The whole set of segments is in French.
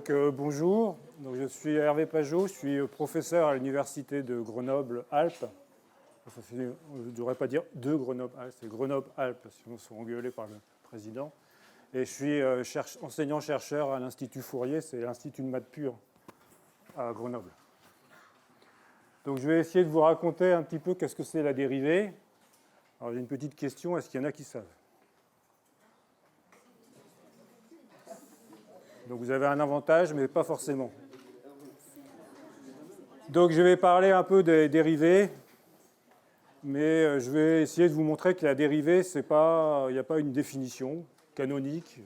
Bonjour, je suis Hervé Pajot, je suis professeur à l'université de Grenoble-Alpes. Je ne devrais pas dire de Grenoble-Alpes, c'est Grenoble-Alpes, si on se fait engueuler par le président. Et je suis enseignant-chercheur à l'Institut Fourier, c'est l'Institut de maths pure à Grenoble. Donc je vais essayer de vous raconter un petit peu qu'est-ce que c'est la dérivée. Alors j'ai une petite question, est-ce qu'il y en a qui savent? Donc vous avez un avantage, mais pas forcément. Donc je vais parler un peu des dérivées, mais je vais essayer de vous montrer que la dérivée, il n'y a pas une définition canonique.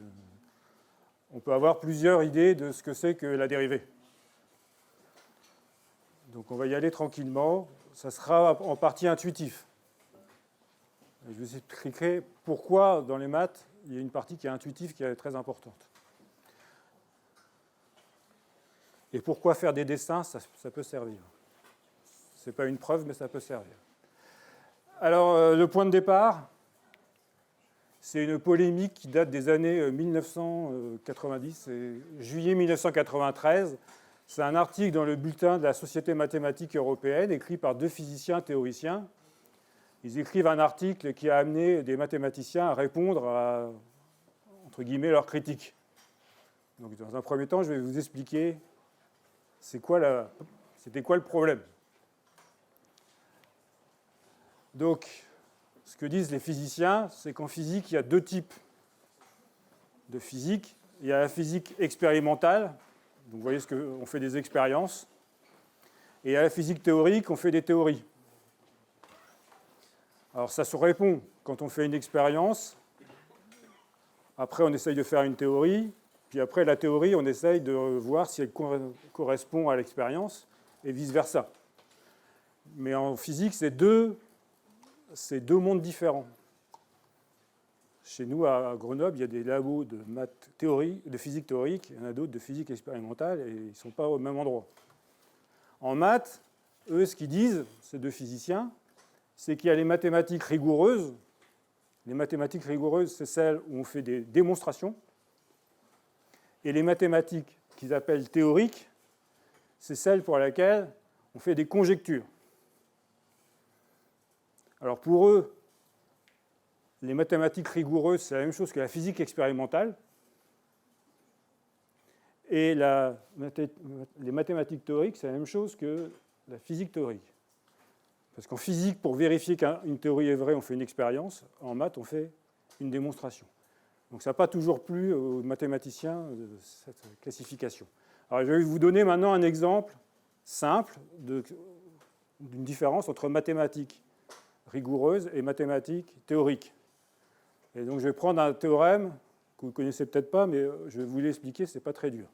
On peut avoir plusieurs idées de ce que c'est que la dérivée. Donc on va y aller tranquillement. Ça sera en partie intuitif. Je vais expliquer pourquoi dans les maths, il y a une partie qui est intuitive, qui est très importante. Et pourquoi faire des dessins, ça peut servir. Ce n'est pas une preuve, mais ça peut servir. Alors, le point de départ, c'est une polémique qui date des années 1990, et juillet 1993. C'est un article dans le bulletin de la Société mathématique européenne, écrit par deux physiciens théoriciens. Ils écrivent un article qui a amené des mathématiciens à répondre à, entre guillemets, leurs critiques. Donc, dans un premier temps, je vais vous expliquer c'était quoi le problème. Donc, ce que disent les physiciens, c'est qu'en physique, il y a deux types de physique. Il y a la physique expérimentale, donc vous voyez on fait des expériences, et il y a la physique théorique, on fait des théories. Alors ça se répond quand on fait une expérience, après on essaye de faire une théorie, puis après la théorie, on essaye de voir si elle correspond à l'expérience, et vice-versa. Mais en physique, c'est deux mondes différents. Chez nous, à Grenoble, il y a des labos de physique théorique, il y en a d'autres de physique expérimentale, et ils ne sont pas au même endroit. En maths, eux, ce qu'ils disent, ces deux physiciens, c'est qu'il y a les mathématiques rigoureuses. Les mathématiques rigoureuses, c'est celles où on fait des démonstrations. Et les mathématiques qu'ils appellent théoriques, c'est celles pour lesquelles on fait des conjectures. Alors pour eux, les mathématiques rigoureuses, c'est la même chose que la physique expérimentale. Et les mathématiques théoriques, c'est la même chose que la physique théorique. Parce qu'en physique, pour vérifier qu'une théorie est vraie, on fait une expérience. En maths, on fait une démonstration. Donc ça n'a pas toujours plu aux mathématiciens de cette classification. Alors je vais vous donner maintenant un exemple simple d'une différence entre mathématiques rigoureuses et mathématiques théoriques. Et donc je vais prendre un théorème que vous ne connaissez peut-être pas, mais je vais vous l'expliquer, ce n'est pas très dur.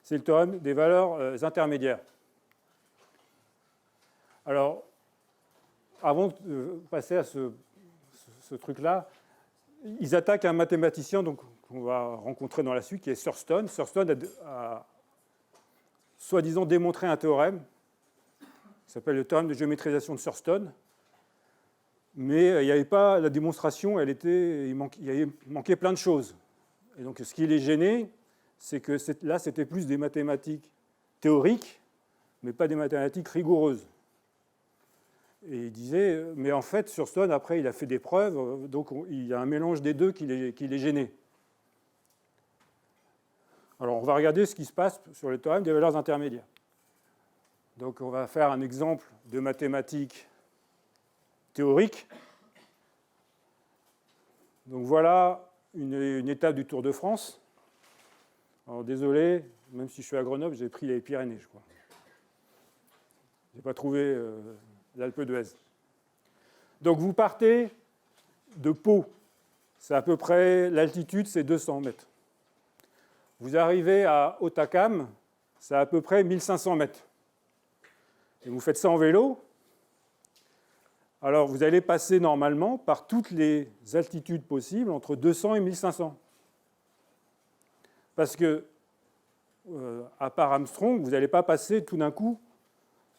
C'est le théorème des valeurs intermédiaires. Alors, avant de passer à ce truc-là, ils attaquent un mathématicien qu'on va rencontrer dans la suite, qui est Thurston. Thurston a soi-disant démontré un théorème qui s'appelle le théorème de géométrisation de Thurston. Mais il n'y avait pas la démonstration, il manquait plein de choses. Et donc ce qui les gênait, c'est que là, c'était plus des mathématiques théoriques, mais pas des mathématiques rigoureuses. Et il disait, mais en fait, Thurston, après, il a fait des preuves, donc il y a un mélange des deux qui les gênait. Alors, on va regarder ce qui se passe sur le théorème des valeurs intermédiaires. Donc, on va faire un exemple de mathématiques théoriques. Donc, voilà une étape du Tour de France. Alors, désolé, même si je suis à Grenoble, j'ai pris les Pyrénées, je crois. Je n'ai pas trouvé l'Alpe d'Huez. Donc vous partez de Pau. C'est à peu près, l'altitude, c'est 200 mètres. Vous arrivez à Hautacam, c'est à peu près 1500 mètres. Et vous faites ça en vélo. Alors vous allez passer normalement par toutes les altitudes possibles entre 200 et 1500. Parce que, à part Armstrong, vous n'allez pas passer tout d'un coup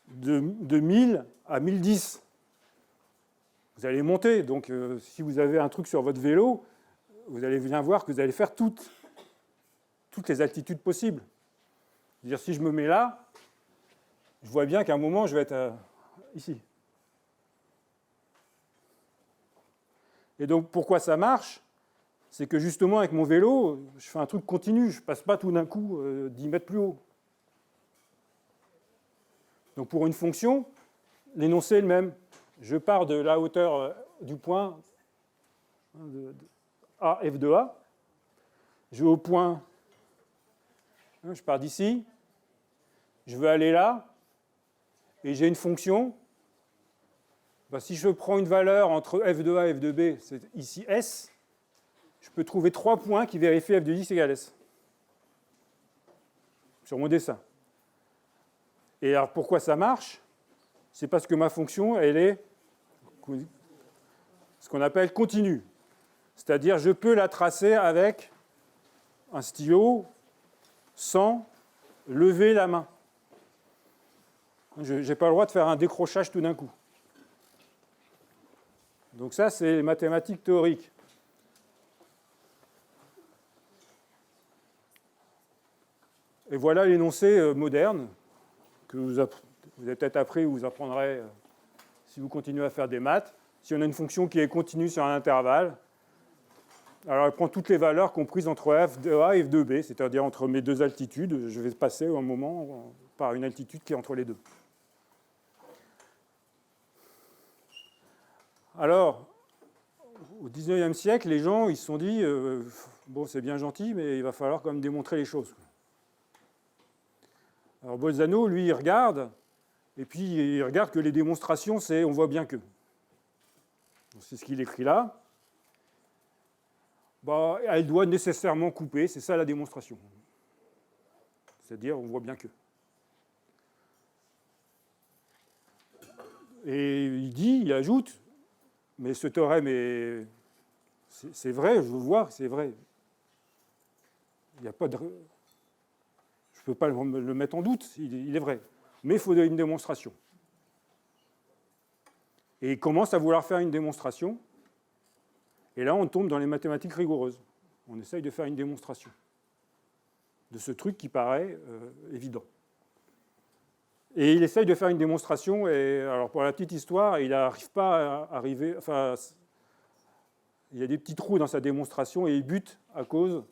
de 1000 à 1010. Vous allez monter. Donc, si vous avez un truc sur votre vélo, vous allez bien voir que vous allez faire toutes les altitudes possibles. C'est-à-dire, si je me mets là, je vois bien qu'à un moment, je vais être ici. Et donc, pourquoi ça marche? C'est que justement, avec mon vélo, je fais un truc continu. Je ne passe pas tout d'un coup 10 mètres plus haut. Donc, pour une fonction, l'énoncé est le même. Je pars de la hauteur du point A, f de A. Je vais au point, je pars d'ici. Je veux aller là. Et j'ai une fonction. Ben, si je prends une valeur entre f de A et f de B, c'est ici S, je peux trouver 3 points qui vérifient f de x égale S. Sur mon dessin. Et alors pourquoi ça marche? C'est parce que ma fonction, elle est ce qu'on appelle continue. C'est-à-dire, je peux la tracer avec un stylo sans lever la main. Je n'ai pas le droit de faire un décrochage tout d'un coup. Donc ça, c'est les mathématiques théoriques. Et voilà l'énoncé moderne que vous avez peut-être appris ou vous apprendrez si vous continuez à faire des maths. Si on a une fonction qui est continue sur un intervalle, alors elle prend toutes les valeurs comprises entre f de A et f de B, c'est-à-dire entre mes deux altitudes. Je vais passer un moment par une altitude qui est entre les deux. Alors, au XIXe siècle, les gens ils se sont dit bon, c'est bien gentil, mais il va falloir quand même démontrer les choses. Alors Bolzano, lui, il regarde, et puis il regarde que les démonstrations, c'est on voit bien que. C'est ce qu'il écrit là. Bah, elle doit nécessairement couper, c'est ça la démonstration. C'est-à-dire, on voit bien que. Et il ajoute, mais ce théorème est. C'est vrai, je veux voir, c'est vrai. Il n'y a pas de. Je ne peux pas le mettre en doute, il est vrai. Mais il faut une démonstration. Et il commence à vouloir faire une démonstration. Et là, on tombe dans les mathématiques rigoureuses. On essaye de faire une démonstration de ce truc qui paraît évident. Et il essaye de faire une démonstration, et alors pour la petite histoire, il n'arrive pas à arriver. Enfin, il y a des petits trous dans sa démonstration, et il bute à cause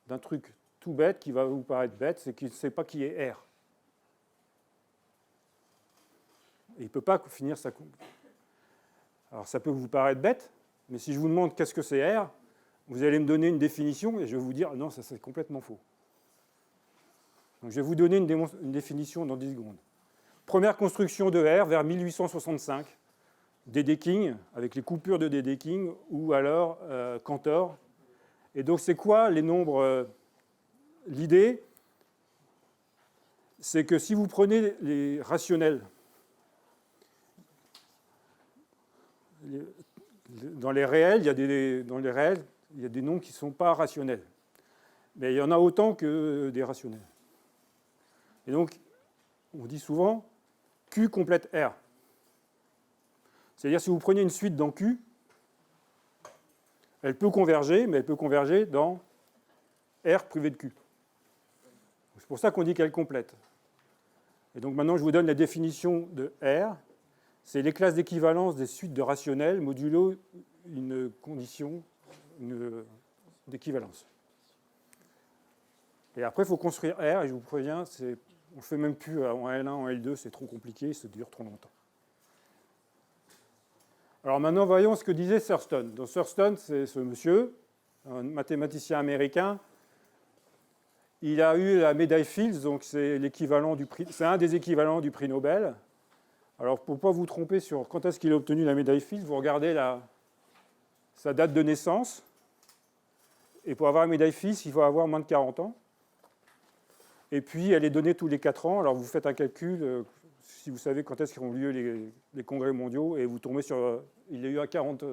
d'un truc tout bête qui va vous paraître bête, c'est qu'il ne sait pas qui est R. Et il ne peut pas finir sa. Alors ça peut vous paraître bête, mais si je vous demande qu'est-ce que c'est R, vous allez me donner une définition et je vais vous dire non, ça c'est complètement faux. Donc je vais vous donner une définition dans 10 secondes. Première construction de R vers 1865, Dedekind, avec les coupures de Dedekind, ou alors Cantor. Et donc c'est quoi les nombres L'idée, c'est que si vous prenez les rationnels, dans les réels, il y a des nombres qui ne sont pas rationnels. Mais il y en a autant que des rationnels. Et donc, on dit souvent Q complète R. C'est-à-dire, si vous prenez une suite dans Q, elle peut converger, mais elle peut converger dans R privé de Q. C'est pour ça qu'on dit qu'elle complète. Et donc maintenant, je vous donne la définition de R. C'est les classes d'équivalence des suites de rationnels modulo une condition d'équivalence. Et après, il faut construire R, et je vous préviens, on ne fait même plus en L1, en L2, c'est trop compliqué, ça dure trop longtemps. Alors maintenant, voyons ce que disait Thurston. Donc Thurston, c'est ce monsieur, un mathématicien américain. Il a eu la médaille Fields, donc c'est un des équivalents du prix Nobel. Alors, pour ne pas vous tromper sur quand est-ce qu'il a obtenu la médaille Fields, vous regardez sa date de naissance. Et pour avoir la médaille Fields, il faut avoir moins de 40 ans. Et puis, elle est donnée tous les 4 ans. Alors, vous faites un calcul, si vous savez quand est-ce qu'ont lieu les congrès mondiaux, et vous tombez sur... il y a eu à 40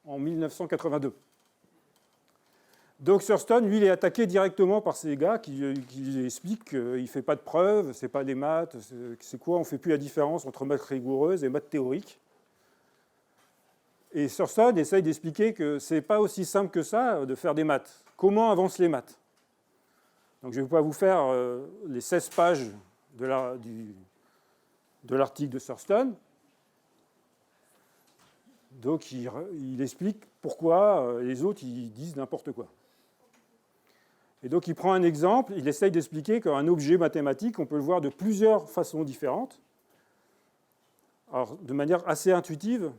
en 1982. Donc Thurston, lui, il est attaqué directement par ces gars qui expliquent qu'il ne fait pas de preuves, ce n'est pas des maths, c'est quoi? On ne fait plus la différence entre maths rigoureuses et maths théoriques. Et Thurston essaye d'expliquer que ce n'est pas aussi simple que ça de faire des maths. Comment avancent les maths? Donc je ne vais pas vous faire les 16 pages de l'article de Thurston. Donc il explique pourquoi les autres ils disent n'importe quoi. Et donc il prend un exemple, il essaye d'expliquer qu'un objet mathématique, on peut le voir de plusieurs façons différentes. Alors de manière assez intuitive,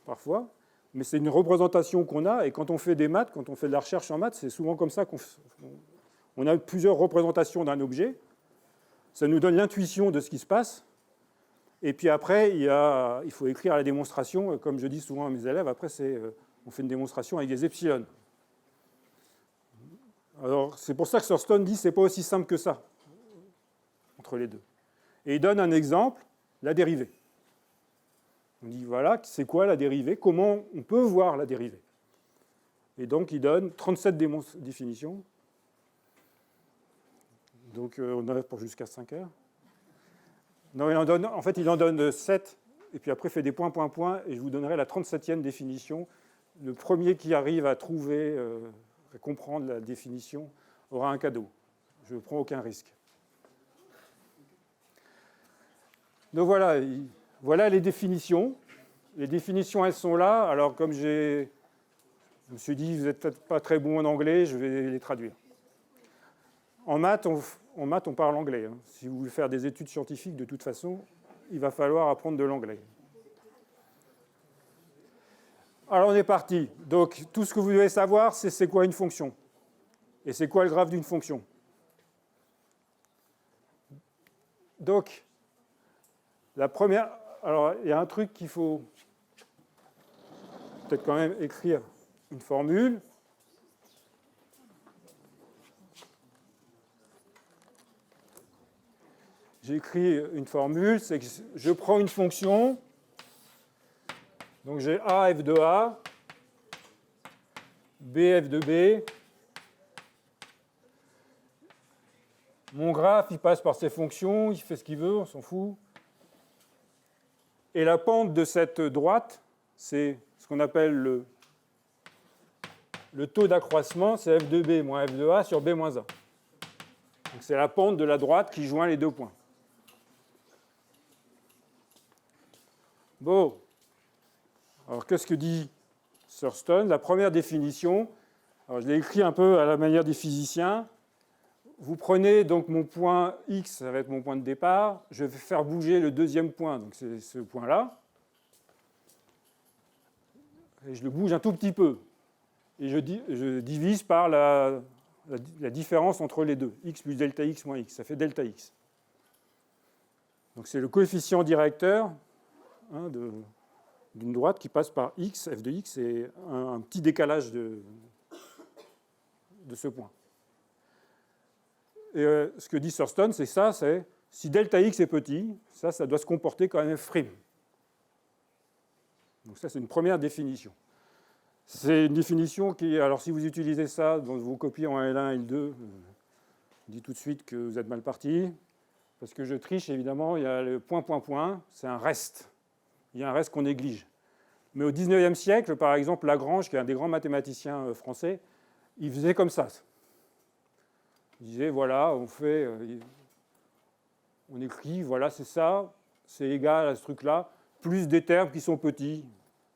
parfois, mais c'est une représentation qu'on a, et quand on fait des maths, quand on fait de la recherche en maths, c'est souvent comme ça qu'on a plusieurs représentations d'un objet. Ça nous donne l'intuition de ce qui se passe. Et puis après, il faut écrire la démonstration. Comme je dis souvent à mes élèves, après, on fait une démonstration avec des epsilon. Alors, c'est pour ça que Thurston dit que ce n'est pas aussi simple que ça, entre les deux. Et il donne un exemple, la dérivée. On dit, voilà, c'est quoi la dérivée? Comment on peut voir la dérivée? Et donc, il donne 37 définitions. Donc, on en a pour jusqu'à 5 heures. Non, il en donne 7, et puis après, il fait des points, points, points, et je vous donnerai la 37e définition. Le premier qui arrive à trouver, à comprendre la définition, aura un cadeau. Je ne prends aucun risque. Donc voilà les définitions. Les définitions, elles sont là. Alors, comme je me suis dit, vous n'êtes peut-être pas très bon en anglais, je vais les traduire. En maths, on parle anglais. Si vous voulez faire des études scientifiques, de toute façon, il va falloir apprendre de l'anglais. Alors, on est parti. Donc, tout ce que vous devez savoir, c'est quoi une fonction. Et c'est quoi le graphe d'une fonction. Donc, la première... Alors, il y a un truc qu'il faut peut-être quand même écrire une formule. J'écris une formule, c'est que je prends une fonction, donc j'ai A f de A, B f de B. Mon graphe, il passe par ces fonctions, il fait ce qu'il veut, on s'en fout. Et la pente de cette droite, c'est ce qu'on appelle le taux d'accroissement, c'est f de B moins f de A sur B moins A. Donc c'est la pente de la droite qui joint les deux points. Bon, alors qu'est-ce que dit Thurston? La première définition, alors je l'ai écrit un peu à la manière des physiciens. Vous prenez donc mon point X, ça va être mon point de départ, je vais faire bouger le deuxième point, donc c'est ce point-là. Et je le bouge un tout petit peu. Et je divise par la différence entre les deux, x plus delta x moins x, ça fait delta x. Donc c'est le coefficient directeur d'une droite qui passe par x, f de x, et un petit décalage de ce point. Et ce que dit Thurston, c'est ça, c'est si delta x est petit, ça doit se comporter comme f'. Donc ça, c'est une première définition. C'est une définition qui, alors si vous utilisez ça dans vos copies en L1, L2, je dis tout de suite que vous êtes mal parti, parce que je triche, évidemment, il y a le point, point, point, c'est un reste. Il y a un reste qu'on néglige. Mais au XIXe siècle, par exemple, Lagrange, qui est un des grands mathématiciens français, il faisait comme ça. Il disait, voilà, on écrit, voilà, c'est ça, c'est égal à ce truc-là, plus des termes qui sont petits.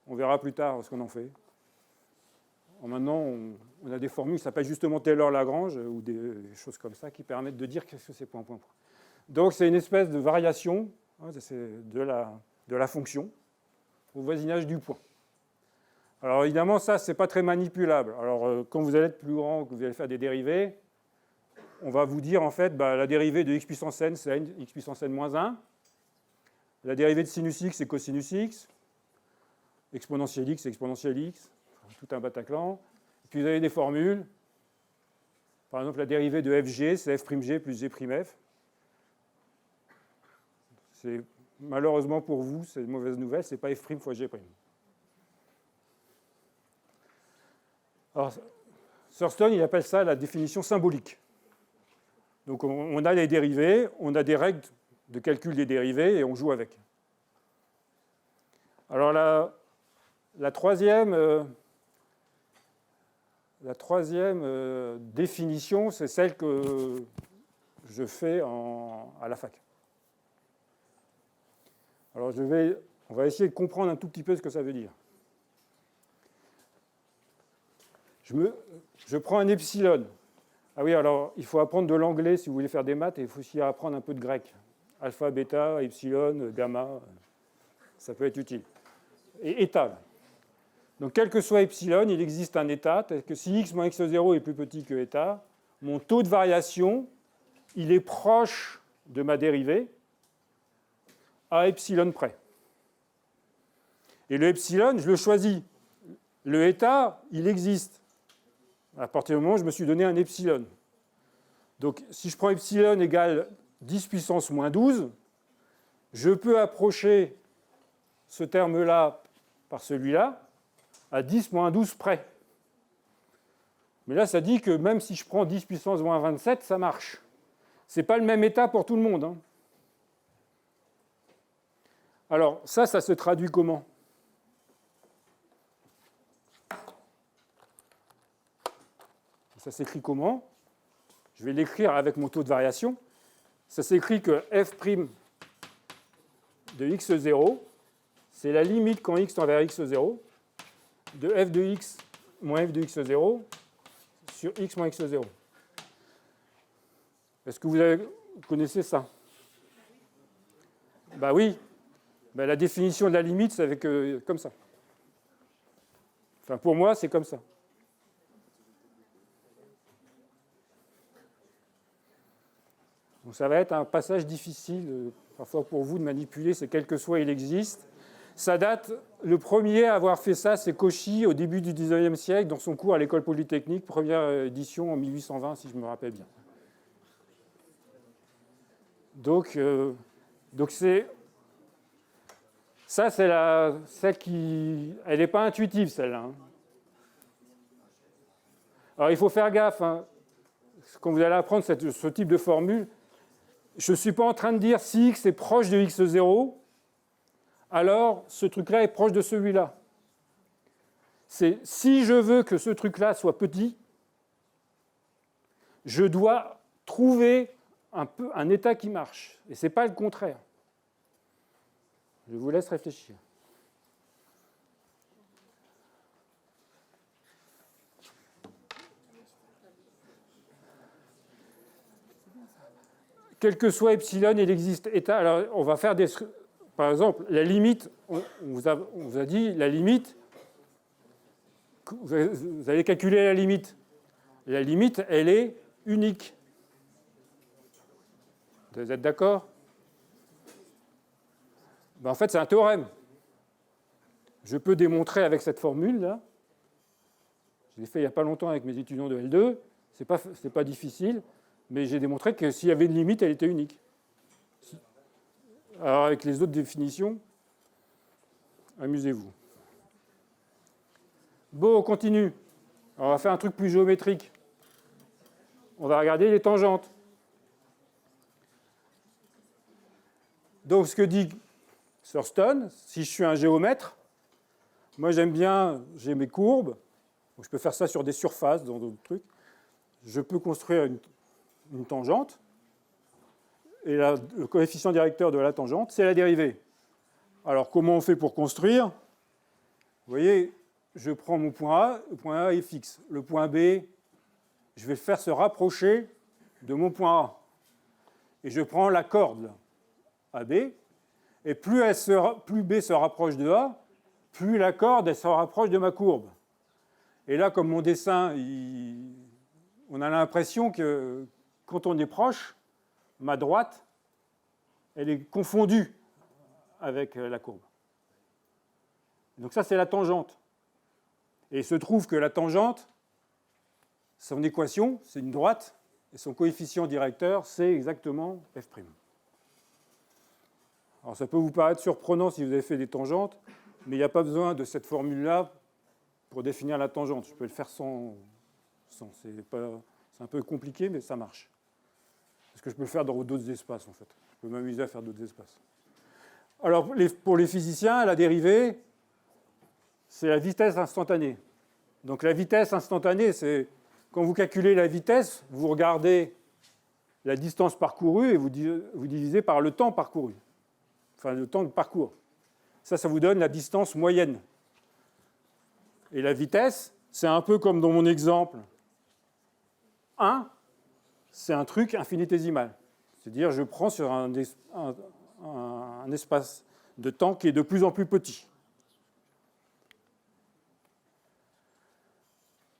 On verra plus tard ce qu'on en fait. Maintenant, on a des formules qui s'appellent justement Taylor-Lagrange ou des choses comme ça qui permettent de dire qu'est-ce que c'est point, point, point. Donc, c'est une espèce de variation de la fonction au voisinage du point. Alors, évidemment, ça, ce n'est pas très manipulable. Alors, quand vous allez être plus grand, que vous allez faire des dérivées, on va vous dire, en fait, la dérivée de x puissance n, c'est x puissance n moins 1. La dérivée de sinus x, c'est cosinus x. Exponentielle x, c'est exponentielle x. Tout un Bataclan. Et puis, vous avez des formules. Par exemple, la dérivée de fg, c'est f'g plus g'f. C'est, malheureusement pour vous, c'est une mauvaise nouvelle, ce n'est pas f' fois g'. Alors, Thurston, il appelle ça la définition symbolique. Donc, on a les dérivés, on a des règles de calcul des dérivés et on joue avec. Alors, la troisième La troisième définition, c'est celle que je fais à la fac. Alors on va essayer de comprendre un tout petit peu ce que ça veut dire. Je prends un epsilon. Ah oui, alors il faut apprendre de l'anglais si vous voulez faire des maths, et il faut aussi apprendre un peu de grec. Alpha, bêta, epsilon, gamma, ça peut être utile. Et état. Donc quel que soit epsilon, il existe un état, tel que si x moins x0 est plus petit que état, mon taux de variation, il est proche de ma dérivée à epsilon près. Et le epsilon, je le choisis. Le état, il existe. À partir du moment où je me suis donné un epsilon. Donc si je prends epsilon égale 10 puissance moins 12, je peux approcher ce terme-là par celui-là à 10 moins 12 près. Mais là, ça dit que même si je prends 10 puissance moins 27, ça marche. Ce n'est pas le même état pour tout le monde. Hein. Alors, ça se traduit comment? Ça s'écrit comment? Je vais l'écrire avec mon taux de variation. Ça s'écrit que f' de x0, c'est la limite quand x tend vers x0 de f de x moins f de x0 sur x moins x0. Est-ce que vous connaissez ça? Ben oui. Ben la définition de la limite, c'est avec comme ça. Enfin, pour moi, c'est comme ça. Donc ça va être un passage difficile, parfois pour vous, de manipuler, c'est quel que soit il existe. Ça date, le premier à avoir fait ça, c'est Cauchy, au début du XIXe siècle, dans son cours à l'école polytechnique, première édition en 1820, si je me rappelle bien. Donc c'est... Ça, c'est celle qui... Elle n'est pas intuitive, celle-là. Hein. Alors, il faut faire gaffe. Hein. Quand vous allez apprendre ce type de formule, je ne suis pas en train de dire si x est proche de x0, alors ce truc-là est proche de celui-là. C'est si je veux que ce truc-là soit petit, je dois trouver un état qui marche. Et ce n'est pas le contraire. Je vous laisse réfléchir. Quel que soit epsilon, il existe état. Alors, on va faire des... Par exemple, la limite, on vous a dit, la limite, vous allez calculer la limite. La limite, elle est unique. Vous êtes d'accord? Ben, en fait, c'est un théorème. Je peux démontrer avec cette formule-là. Je l'ai fait il n'y a pas longtemps avec mes étudiants de L2. C'est pas difficile, mais j'ai démontré que s'il y avait une limite, elle était unique. Alors, avec les autres définitions, amusez-vous. Bon, on continue. Alors, on va faire un truc plus géométrique. On va regarder les tangentes. Donc, ce que dit Thurston, si je suis un géomètre, moi j'aime bien, j'ai mes courbes, donc je peux faire ça sur des surfaces, dans d'autres trucs. Je peux construire une tangente, et le coefficient directeur de la tangente, c'est la dérivée. Alors comment on fait pour construire? Vous voyez, je prends mon point A, le point A est fixe. Le point B, je vais le faire se rapprocher de mon point A. Et je prends la corde AB, et plus B se rapproche de A, plus la corde elle se rapproche de ma courbe. Et là, comme mon dessin, on a l'impression que quand on est proche, ma droite, elle est confondue avec la courbe. Donc ça, c'est la tangente. Et il se trouve que la tangente, son équation, c'est une droite, et son coefficient directeur, c'est exactement f'. Alors ça peut vous paraître surprenant si vous avez fait des tangentes, mais il n'y a pas besoin de cette formule-là pour définir la tangente. Je peux le faire sans. C'est un peu compliqué, mais ça marche. Parce que je peux le faire dans d'autres espaces, en fait. Je peux m'amuser à faire d'autres espaces. Alors, pour les physiciens, la dérivée, c'est la vitesse instantanée. Donc la vitesse instantanée, c'est quand vous calculez la vitesse, vous regardez la distance parcourue et vous divisez par le temps parcouru. Enfin, le temps de parcours. Ça vous donne la distance moyenne. Et la vitesse, c'est un peu comme dans mon exemple. 1, c'est un truc infinitésimal. C'est-à-dire, je prends sur un espace de temps qui est de plus en plus petit.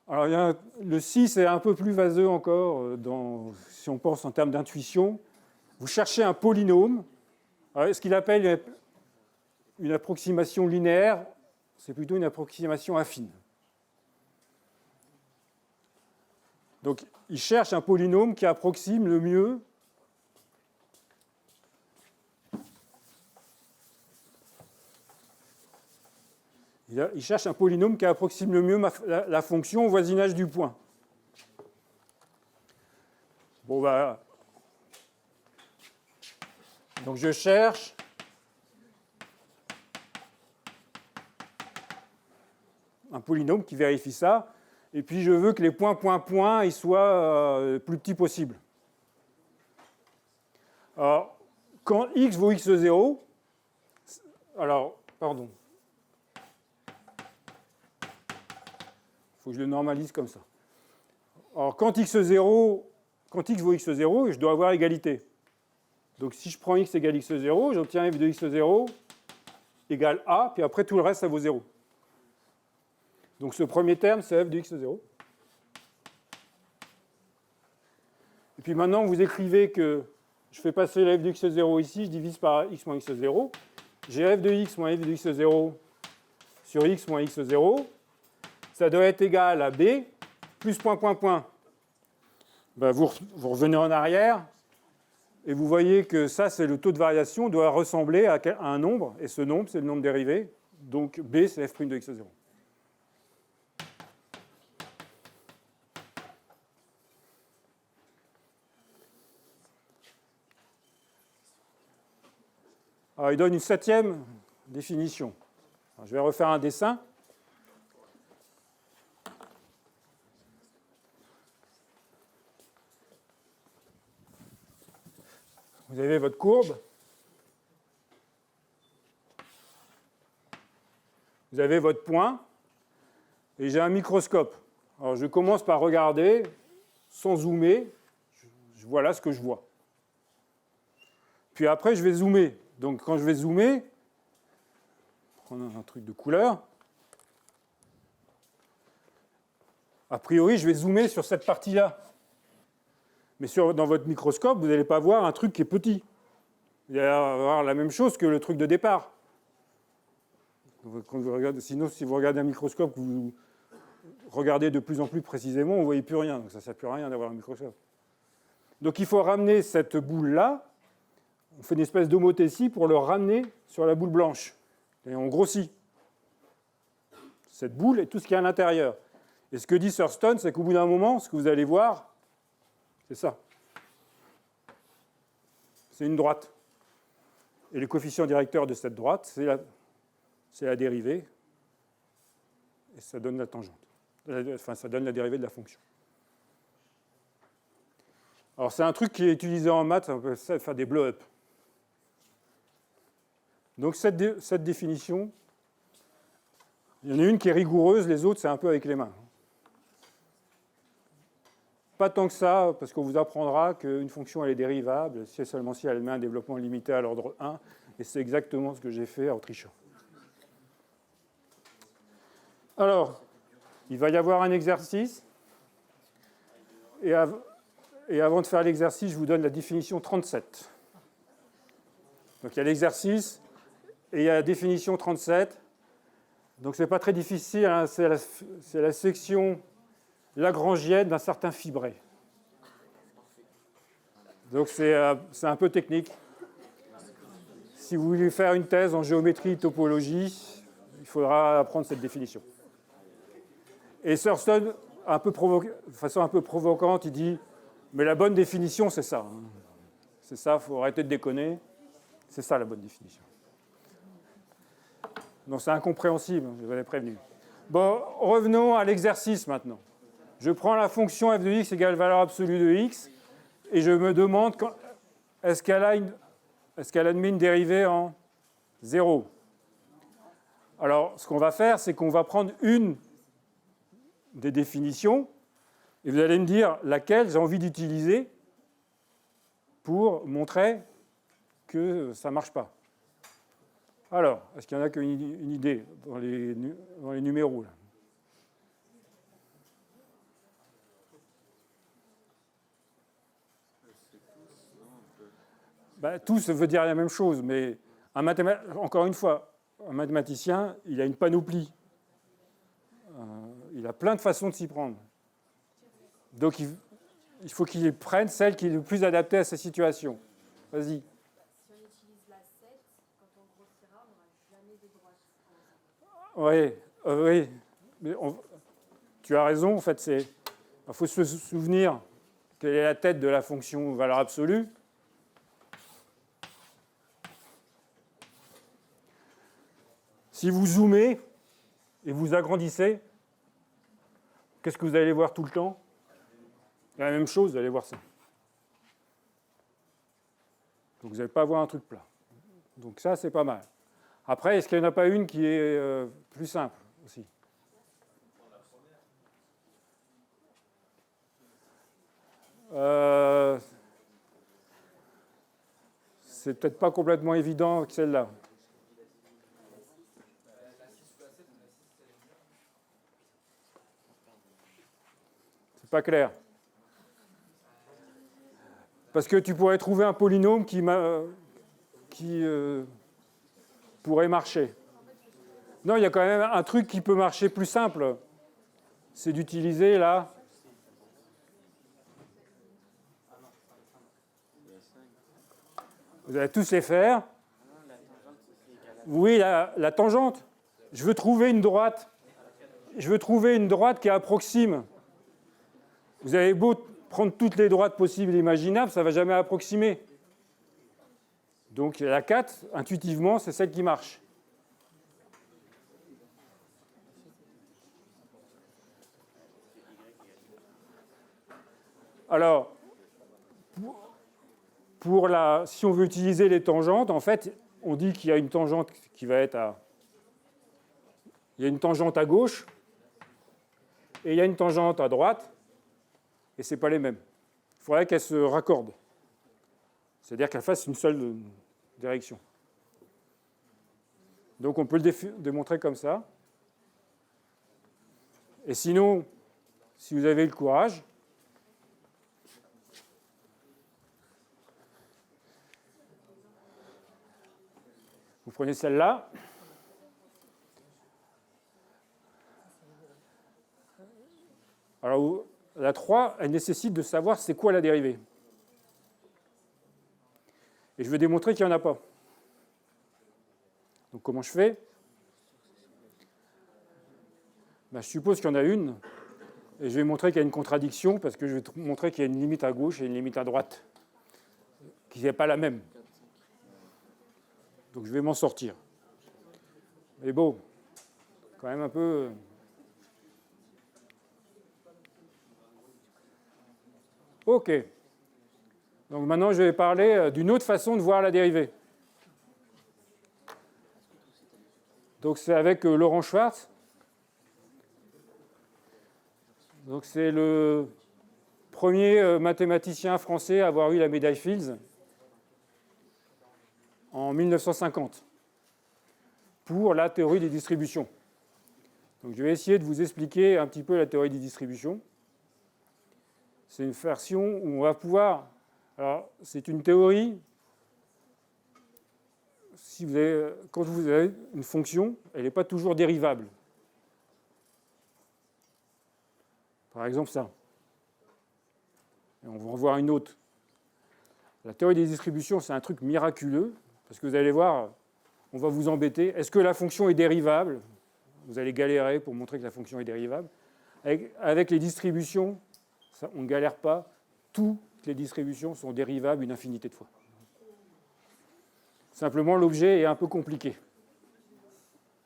Alors, le 6 est un peu plus vaseux encore, si on pense en termes d'intuition. Vous cherchez un polynôme. Alors, ce qu'il appelle une approximation linéaire, c'est plutôt une approximation affine. Donc, il cherche un polynôme qui approxime le mieux il cherche un polynôme qui approxime le mieux la fonction au voisinage du point. Bon, bah. Donc, je cherche un polynôme qui vérifie ça. Et puis, je veux que les points, ils soient le plus petits possible. Alors, quand x vaut x0, alors, pardon. Il faut que je le normalise comme ça. Alors, quand x vaut x0, je dois avoir égalité. Donc, si je prends x égale x0, j'obtiens f de x0 égale a, puis après, tout le reste, ça vaut 0. Donc, ce premier terme, c'est f de x0. Et puis maintenant, vous écrivez que je fais passer la f de x0 ici, je divise par x moins x0. J'ai f de x moins f de x0 sur x moins x0. Ça doit être égal à b plus point. Ben, vous revenez en arrière et vous voyez que ça, c'est le taux de variation, doit ressembler à un nombre. Et ce nombre, c'est le nombre dérivé. Donc b, c'est f' de x0. Alors, il donne une 7e définition. Alors, je vais refaire un dessin. Vous avez votre courbe. Vous avez votre point. Et j'ai un microscope. Alors, je commence par regarder, sans zoomer. Voilà ce que je vois. Puis après, je vais zoomer. Donc, quand je vais zoomer, prendre un truc de couleur. A priori, je vais zoomer sur cette partie-là. Mais dans votre microscope, vous n'allez pas voir un truc qui est petit. Vous allez avoir la même chose que le truc de départ. Quand vous regardez, sinon, si vous regardez un microscope, vous regardez de plus en plus précisément, vous ne voyez plus rien. Donc ça ne sert plus à rien d'avoir un microscope. Donc il faut ramener cette boule-là. On fait une espèce d'homothétie pour le ramener sur la boule blanche. Et on grossit cette boule et tout ce qu'il y a à l'intérieur. Et ce que dit Thurston, c'est qu'au bout d'un moment, ce que vous allez voir, c'est ça. C'est une droite. Et le coefficient directeur de cette droite, c'est la dérivée. Et ça donne la tangente. Enfin, ça donne la dérivée de la fonction. Alors, c'est un truc qui est utilisé en maths, on peut faire des blow-up. Donc, cette définition, il y en a une qui est rigoureuse, les autres, c'est un peu avec les mains. Pas tant que ça, parce qu'on vous apprendra qu'une fonction, elle est dérivable, si et seulement si elle met un développement limité à l'ordre 1, et c'est exactement ce que j'ai fait en trichant. Alors, il va y avoir un exercice, et avant de faire l'exercice, je vous donne la définition 37. Donc, il y a l'exercice, et il y a la définition 37. Donc, ce n'est pas très difficile, hein, c'est la section lagrangienne d'un certain fibré. Donc c'est un peu technique. Si vous voulez faire une thèse en géométrie et topologie, il faudra apprendre cette définition. Et Thurston, de façon un peu provocante, il dit « Mais la bonne définition, c'est ça. C'est ça, il faut arrêter de déconner. C'est ça la bonne définition. » Donc c'est incompréhensible, je vous avais prévenu. Bon, revenons à l'exercice maintenant. Je prends la fonction f de x égale valeur absolue de x et je me demande est-ce qu'elle admet une dérivée en 0. Alors, ce qu'on va faire, c'est qu'on va prendre une des définitions et vous allez me dire laquelle j'ai envie d'utiliser pour montrer que ça ne marche pas. Alors, est-ce qu'il y en a une idée dans les numéros là? Ben, tous veut dire la même chose, mais encore une fois, un mathématicien, il a une panoplie. Il a plein de façons de s'y prendre. Donc, il faut qu'il prenne celle qui est le plus adaptée à sa situation. Vas-y. Si on utilise la 7, quand on grossira, on n'aura jamais de droite. Oui. Mais tu as raison, en fait, il faut se souvenir quelle est la tête de la fonction valeur absolue. Si vous zoomez et vous agrandissez, qu'est-ce que vous allez voir tout le temps? La même chose, vous allez voir ça. Donc vous n'allez pas voir un truc plat. Donc ça, c'est pas mal. Après, est-ce qu'il n'y en a pas une qui est plus simple aussi? C'est peut-être pas complètement évident que celle-là. C'est pas clair. Parce que tu pourrais trouver un polynôme qui pourrait marcher. Non, il y a quand même un truc qui peut marcher plus simple. C'est d'utiliser là. Vous allez tous les faire. Oui, la tangente. Je veux trouver une droite. Je veux trouver une droite qui approxime. Vous avez beau prendre toutes les droites possibles et imaginables, ça ne va jamais approximer. Donc la 4, intuitivement, c'est celle qui marche. Alors, si on veut utiliser les tangentes, en fait, on dit qu'il y a une tangente qui va être à... Il y a une tangente à gauche et il y a une tangente à droite. Et ce n'est pas les mêmes. Il faudrait qu'elles se raccordent. C'est-à-dire qu'elles fassent une seule direction. Donc on peut le démontrer comme ça. Et sinon, si vous avez le courage, vous prenez celle-là. Alors, la 3, elle nécessite de savoir c'est quoi la dérivée. Et je vais démontrer qu'il n'y en a pas. Donc comment je fais? Ben, je suppose qu'il y en a une. Et je vais montrer qu'il y a une contradiction parce que je vais montrer qu'il y a une limite à gauche et une limite à droite. Qui n'est pas la même. Donc je vais m'en sortir. Mais bon, quand même un peu... OK. Donc maintenant, je vais parler d'une autre façon de voir la dérivée. Donc c'est avec Laurent Schwartz. Donc c'est le premier mathématicien français à avoir eu la médaille Fields en 1950 pour la théorie des distributions. Donc je vais essayer de vous expliquer un petit peu la théorie des distributions. C'est une version où on va pouvoir... Alors, c'est une théorie. Quand vous avez une fonction, elle n'est pas toujours dérivable. Par exemple, ça. Et on va en voir une autre. La théorie des distributions, c'est un truc miraculeux, parce que vous allez voir, on va vous embêter. Est-ce que la fonction est dérivable? Vous allez galérer pour montrer que la fonction est dérivable. Avec les distributions, on ne galère pas. Toutes les distributions sont dérivables une infinité de fois. Simplement, l'objet est un peu compliqué.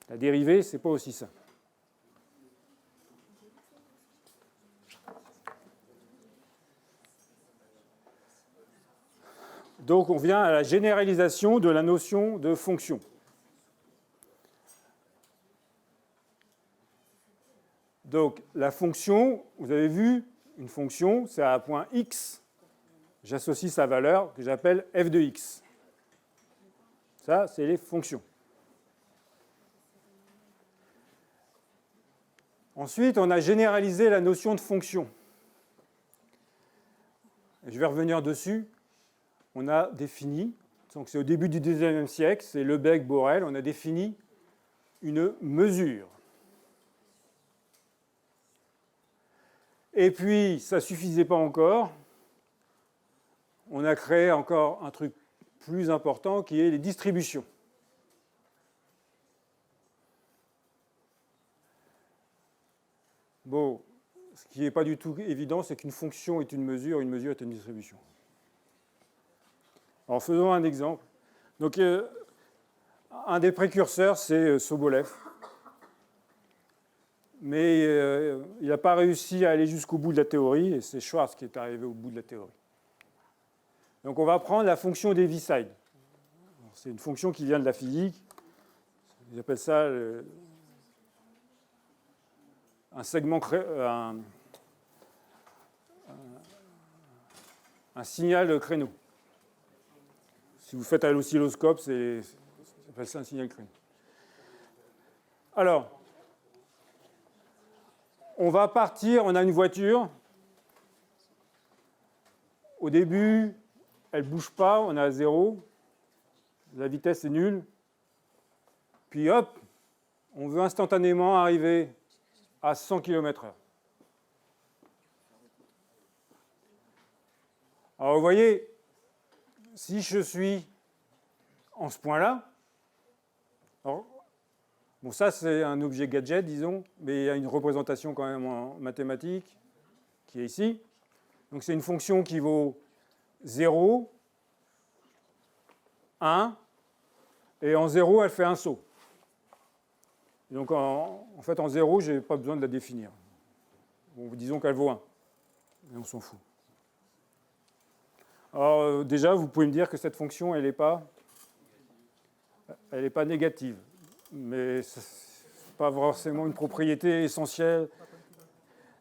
La dérivée, ce n'est pas aussi simple. Donc on vient à la généralisation de la notion de fonction. Donc la fonction, vous avez vu, une fonction, c'est à un point x, j'associe sa valeur que j'appelle f de x. Ça, c'est les fonctions. Ensuite, on a généralisé la notion de fonction. Je vais revenir dessus. On a défini, donc c'est au début du XIXe siècle, c'est Lebesgue, Borel, on a défini une mesure. Et puis, ça ne suffisait pas encore. On a créé encore un truc plus important qui est les distributions. Bon, ce qui n'est pas du tout évident, c'est qu'une fonction est une mesure est une distribution. Alors, faisons un exemple. Donc, un des précurseurs, c'est Sobolev. Mais il n'a pas réussi à aller jusqu'au bout de la théorie, et c'est Schwartz qui est arrivé au bout de la théorie. Donc, on va prendre la fonction d'Heaviside. C'est une fonction qui vient de la physique. Ils appellent ça un segment, un signal créneau. Si vous faites à l'oscilloscope, ça s'appelle ça un signal créneau. Alors, on va partir, on a une voiture. Au début, elle ne bouge pas, on est à 0. La vitesse est nulle. Puis hop, on veut instantanément arriver à 100 km/h. Alors vous voyez, si je suis en ce point-là, bon ça c'est un objet gadget, disons, mais il y a une représentation quand même en mathématiques qui est ici. Donc c'est une fonction qui vaut 0, 1, et en 0, elle fait un saut. Et donc en fait, en 0, je n'ai pas besoin de la définir. Bon, disons qu'elle vaut 1, et on s'en fout. Alors déjà, vous pouvez me dire que cette fonction, elle n'est pas négative, mais ce n'est pas forcément une propriété essentielle.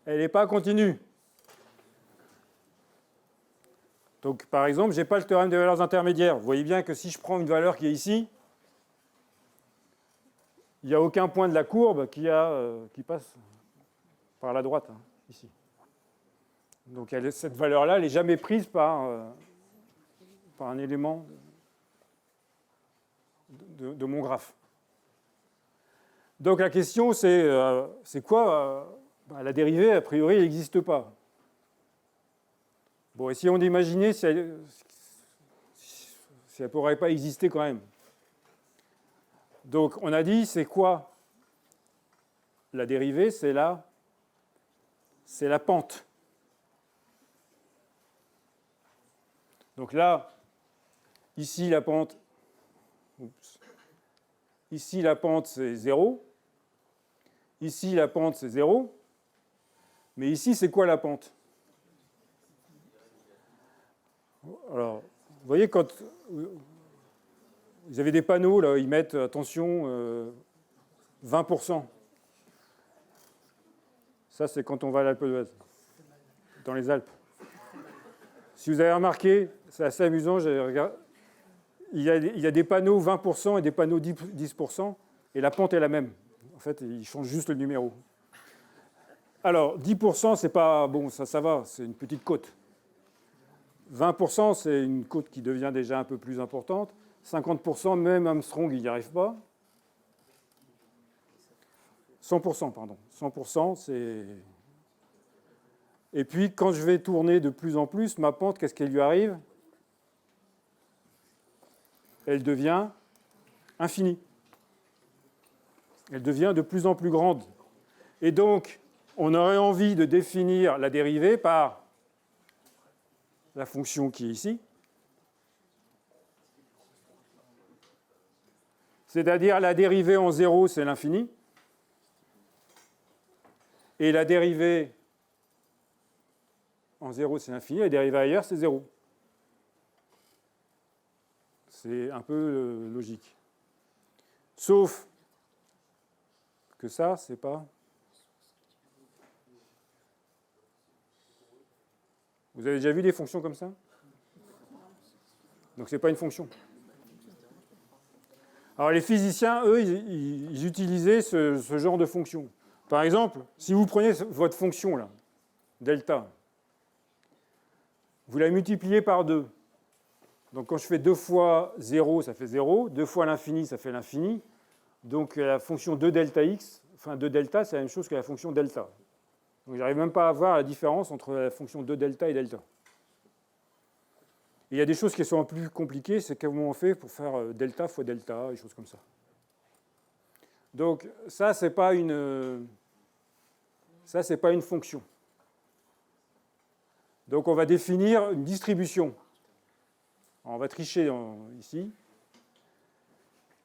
Elle n'est pas continue. Donc, par exemple, je n'ai pas le théorème des valeurs intermédiaires. Vous voyez bien que si je prends une valeur qui est ici, il n'y a aucun point de la courbe qui passe par la droite, ici. Donc cette valeur-là, elle n'est jamais prise par un élément de mon graphe. Donc la question, c'est quoi la dérivée, a priori, elle n'existe pas. Bon, essayons d'imaginer si elle ne pourrait pas exister quand même. Donc on a dit, c'est quoi la dérivée? C'est la pente. Donc là, ici la pente, c'est 0. Ici la pente c'est 0. Mais ici c'est quoi la pente? Alors, vous voyez, quand vous avez des panneaux, là, ils mettent, attention, 20%. Ça, c'est quand on va à l'Alpe d'Huez, dans les Alpes. Si vous avez remarqué, c'est assez amusant, il y a des panneaux 20% et des panneaux 10%, et la pente est la même. En fait, ils changent juste le numéro. Alors, 10%, c'est pas... Bon, ça va, c'est une petite côte. 20%, c'est une côte qui devient déjà un peu plus importante. 50%, même Armstrong, il n'y arrive pas. 100%, pardon. 100%, c'est... Et puis, quand je vais tourner de plus en plus, ma pente, qu'est-ce qu'elle lui arrive? Elle devient infinie. Elle devient de plus en plus grande. Et donc, on aurait envie de définir la dérivée par la fonction qui est ici. C'est-à-dire la dérivée en 0, c'est l'infini. Et la dérivée en 0, c'est l'infini. La dérivée ailleurs, c'est 0. C'est un peu logique. Sauf que ça, c'est pas... Vous avez déjà vu des fonctions comme ça? Donc ce n'est pas une fonction. Alors les physiciens, eux, ils utilisaient ce genre de fonction. Par exemple, si vous prenez votre fonction, là, delta, vous la multipliez par 2. Donc quand je fais 2 fois 0, ça fait 0. 2 fois l'infini, ça fait l'infini. Donc la fonction 2 delta x, enfin 2 delta, c'est la même chose que la fonction delta. Donc je n'arrive même pas à voir la différence entre la fonction 2 delta et delta. Et il y a des choses qui sont plus compliquées, c'est comment on fait pour faire delta fois delta, des choses comme ça. Donc ça, c'est pas une fonction. Donc on va définir une distribution. On va tricher ici.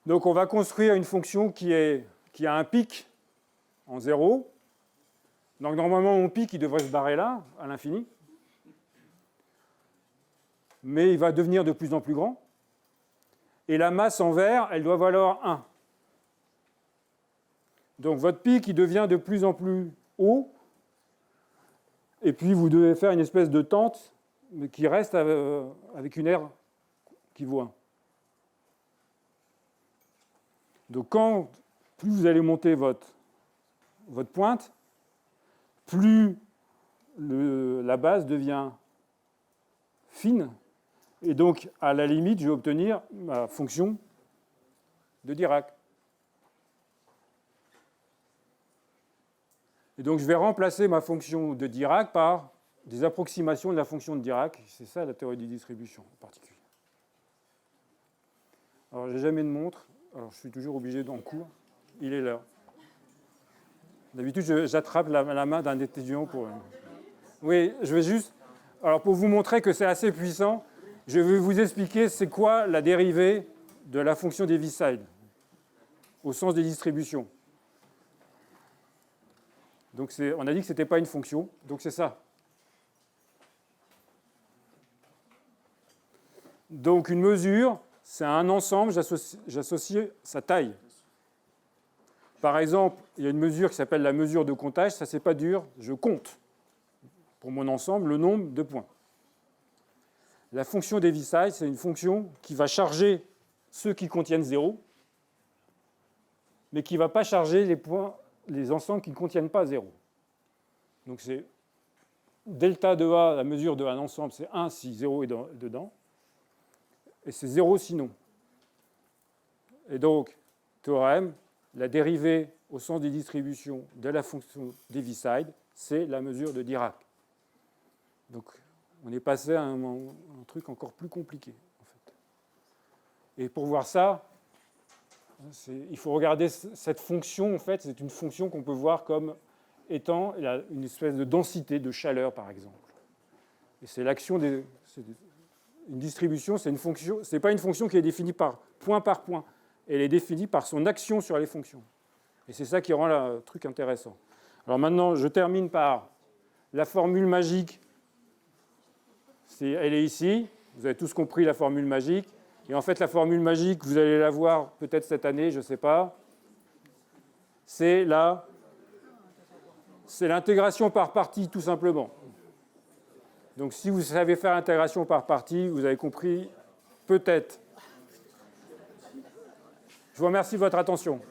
Donc on va construire une fonction qui a un pic en 0. Donc normalement, mon pic, il devrait se barrer là, à l'infini. Mais il va devenir de plus en plus grand. Et la masse en vert, elle doit valoir 1. Donc votre pic, il devient de plus en plus haut. Et puis vous devez faire une espèce de tente qui reste avec une R qui vaut 1. Donc plus vous allez monter votre pointe, plus la base devient fine. Et donc, à la limite, je vais obtenir ma fonction de Dirac. Et donc, je vais remplacer ma fonction de Dirac par des approximations de la fonction de Dirac. C'est ça la théorie des distributions en particulier. Alors, je n'ai jamais de montre. Alors, je suis toujours obligé d'en cours. Il est là. D'habitude, j'attrape la main d'un étudiant pour... Oui, je vais juste... Alors, pour vous montrer que c'est assez puissant, je vais vous expliquer c'est quoi la dérivée de la fonction d'Heaviside au sens des distributions. Donc, on a dit que ce n'était pas une fonction, donc c'est ça. Donc, une mesure, c'est un ensemble, j'associe sa taille. Par exemple, il y a une mesure qui s'appelle la mesure de comptage, ça c'est pas dur, je compte pour mon ensemble le nombre de points. La fonction d'Heaviside, c'est une fonction qui va charger ceux qui contiennent 0, mais qui ne va pas charger les ensembles qui ne contiennent pas 0. Donc c'est delta de A, la mesure d'un ensemble, c'est 1 si 0 est dedans, et c'est 0 sinon. Et donc, théorème, la dérivée au sens des distributions de la fonction d'Heaviside, c'est la mesure de Dirac. Donc, on est passé à un truc encore plus compliqué, en fait. Et pour voir ça, il faut regarder cette fonction, en fait, c'est une fonction qu'on peut voir comme étant une espèce de densité de chaleur, par exemple. Et c'est l'action une distribution, c'est une fonction, c'est pas une fonction qui est définie par point, elle est définie par son action sur les fonctions. Et c'est ça qui rend le truc intéressant. Alors maintenant, je termine par la formule magique. Elle est ici. Vous avez tous compris la formule magique. Et en fait, la formule magique, vous allez la voir peut-être cette année, je ne sais pas. C'est l'intégration par partie, tout simplement. Donc si vous savez faire l'intégration par partie, vous avez compris peut-être. Je vous remercie de votre attention.